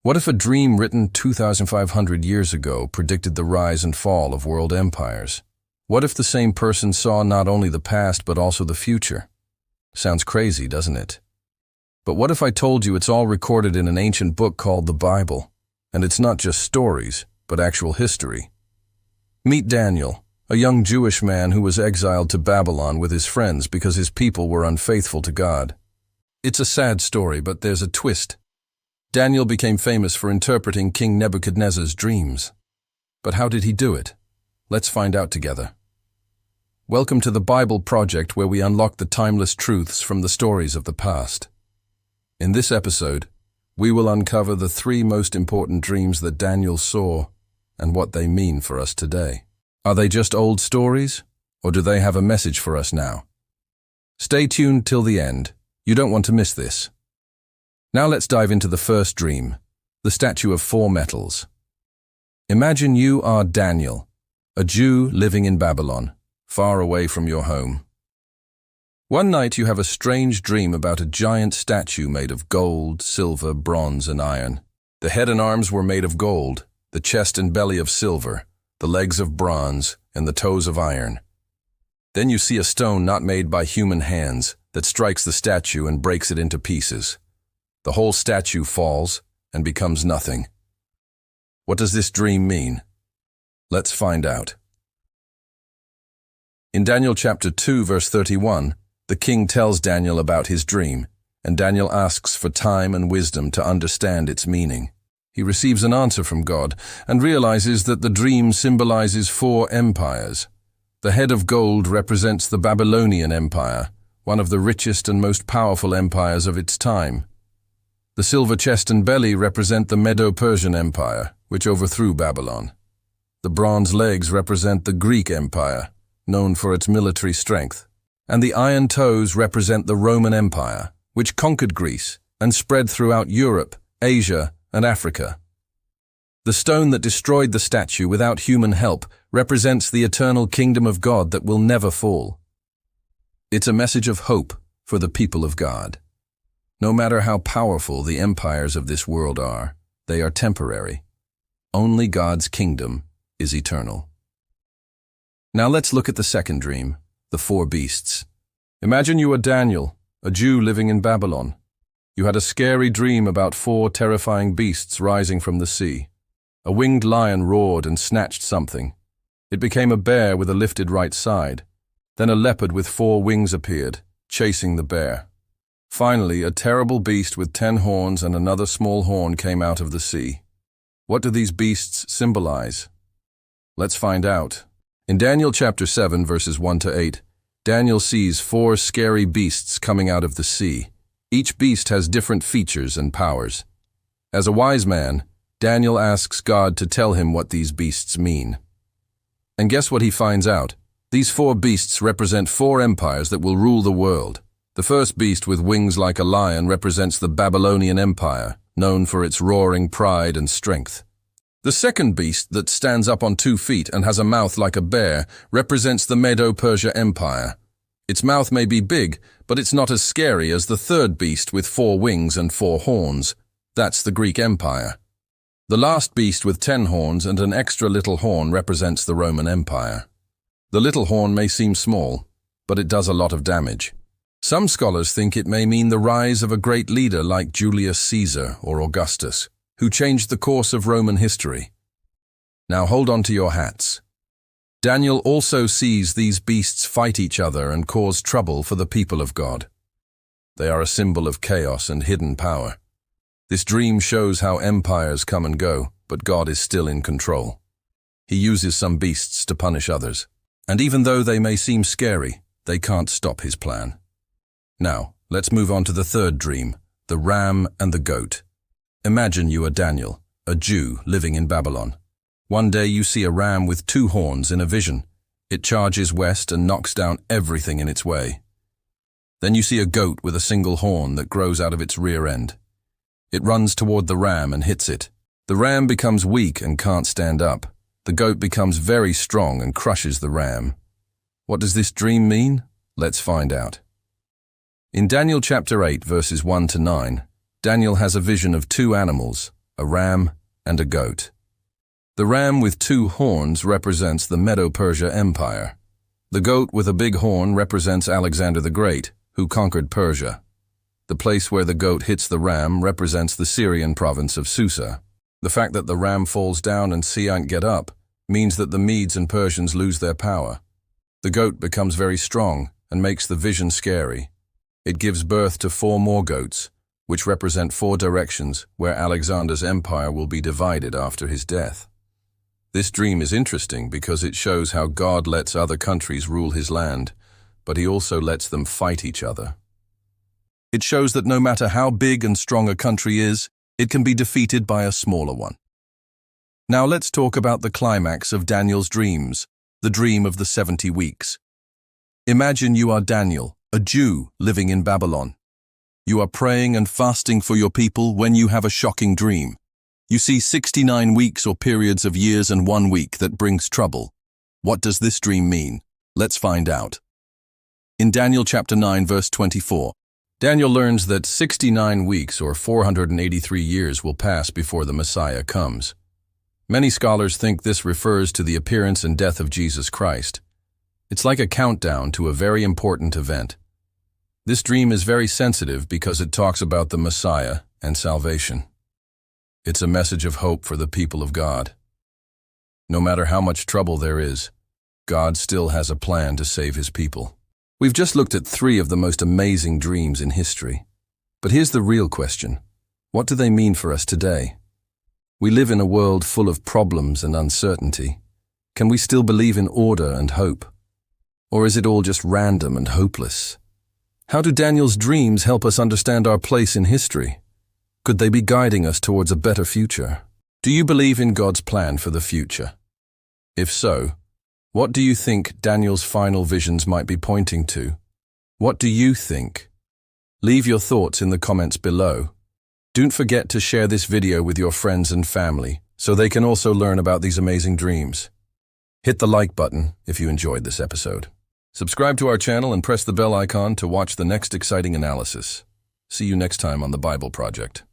What if a dream written 2,500 years ago predicted the rise and fall of world empires? What if the same person saw not only the past but also the future? Sounds crazy, doesn't it? But what if I told you it's all recorded in an ancient book called the Bible, and it's not just stories, but actual history? Meet Daniel, a young Jewish man who was exiled to Babylon with his friends because his people were unfaithful to God. It's a sad story, but there's a twist. Daniel became famous for interpreting King Nebuchadnezzar's dreams. But how did he do it? Let's find out together. Welcome to the Bible Project, where we unlock the timeless truths from the stories of the past. In this episode, we will uncover the 3 most important dreams that Daniel saw and what they mean for us today. Are they just old stories, or do they have a message for us now? Stay tuned till the end. You don't want to miss this. Now let's dive into the first dream, the statue of 4 metals. Imagine you are Daniel, a Jew living in Babylon, far away from your home. One night you have a strange dream about a giant statue made of gold, silver, bronze, and iron. The head and arms were made of gold, the chest and belly of silver, the legs of bronze, and the toes of iron. Then you see a stone not made by human hands that strikes the statue and breaks it into pieces. The whole statue falls and becomes nothing. What does this dream mean? Let's find out. In Daniel chapter 2, verse 31, the king tells Daniel about his dream, and Daniel asks for time and wisdom to understand its meaning. He receives an answer from God and realizes that the dream symbolizes 4 empires. The head of gold represents the Babylonian Empire, one of the richest and most powerful empires of its time. The silver chest and belly represent the Medo-Persian Empire, which overthrew Babylon. The bronze legs represent the Greek Empire, known for its military strength. And the iron toes represent the Roman Empire, which conquered Greece and spread throughout Europe, Asia, and Africa. The stone that destroyed the statue without human help represents the eternal kingdom of God that will never fall. It's a message of hope for the people of God. No matter how powerful the empires of this world are, they are temporary. Only God's kingdom is eternal. Now let's look at the second dream, the 4 beasts. Imagine you are Daniel, a Jew living in Babylon. You had a scary dream about 4 terrifying beasts rising from the sea. A winged lion roared and snatched something. It became a bear with a lifted right side. Then a leopard with 4 wings appeared, chasing the bear. Finally, a terrible beast with 10 horns and another small horn came out of the sea. What do these beasts symbolize? Let's find out. In Daniel chapter 7, verses 1 to 8, Daniel sees 4 scary beasts coming out of the sea. Each beast has different features and powers. As a wise man, Daniel asks God to tell him what these beasts mean. And guess what he finds out? These 4 beasts represent 4 empires that will rule the world. The first beast with wings like a lion represents the Babylonian Empire, known for its roaring pride and strength. The second beast that stands up on 2 feet and has a mouth like a bear represents the Medo-Persia Empire. Its mouth may be big, but it's not as scary as the third beast with 4 wings and 4 horns. That's the Greek Empire. The last beast with 10 horns and an extra little horn represents the Roman Empire. The little horn may seem small, but it does a lot of damage. Some scholars think it may mean the rise of a great leader like Julius Caesar or Augustus, who changed the course of Roman history. Now hold on to your hats. Daniel also sees these beasts fight each other and cause trouble for the people of God. They are a symbol of chaos and hidden power. This dream shows how empires come and go, but God is still in control. He uses some beasts to punish others, and even though they may seem scary, they can't stop his plan. Now, let's move on to the third dream, the ram and the goat. Imagine you are Daniel, a Jew living in Babylon. One day you see a ram with 2 horns in a vision. It charges west and knocks down everything in its way. Then you see a goat with a single horn that grows out of its rear end. It runs toward the ram and hits it. The ram becomes weak and can't stand up. The goat becomes very strong and crushes the ram. What does this dream mean? Let's find out. In Daniel chapter 8, verses 1 to 9, Daniel has a vision of 2 animals, a ram, and a goat. The ram with 2 horns represents the Medo-Persia Empire. The goat with a big horn represents Alexander the Great, who conquered Persia. The place where the goat hits the ram represents the Syrian province of Susa. The fact that the ram falls down and Siant get up means that the Medes and Persians lose their power. The goat becomes very strong and makes the vision scary. It gives birth to 4 more goats, which represent 4 directions where Alexander's empire will be divided after his death. This dream is interesting because it shows how God lets other countries rule his land, but he also lets them fight each other. It shows that no matter how big and strong a country is, it can be defeated by a smaller one. Now let's talk about the climax of Daniel's dreams, the dream of the 70 weeks. Imagine you are Daniel, a Jew living in Babylon. You are praying and fasting for your people when you have a shocking dream. You see 69 weeks or periods of years and 1 week that brings trouble. What does this dream mean? Let's find out. In Daniel chapter 9 verse 24, Daniel learns that 69 weeks or 483 years will pass before the Messiah comes. Many scholars think this refers to the appearance and death of Jesus Christ. It's like a countdown to a very important event. This dream is very sensitive because it talks about the Messiah and salvation. It's a message of hope for the people of God. No matter how much trouble there is, God still has a plan to save his people. We've just looked at 3 of the most amazing dreams in history. But here's the real question. What do they mean for us today? We live in a world full of problems and uncertainty. Can we still believe in order and hope? Or is it all just random and hopeless? How do Daniel's dreams help us understand our place in history? Could they be guiding us towards a better future? Do you believe in God's plan for the future? If so, what do you think Daniel's final visions might be pointing to? What do you think? Leave your thoughts in the comments below. Don't forget to share this video with your friends and family so they can also learn about these amazing dreams. Hit the like button if you enjoyed this episode. Subscribe to our channel and press the bell icon to watch the next exciting analysis. See you next time on the Bible Project.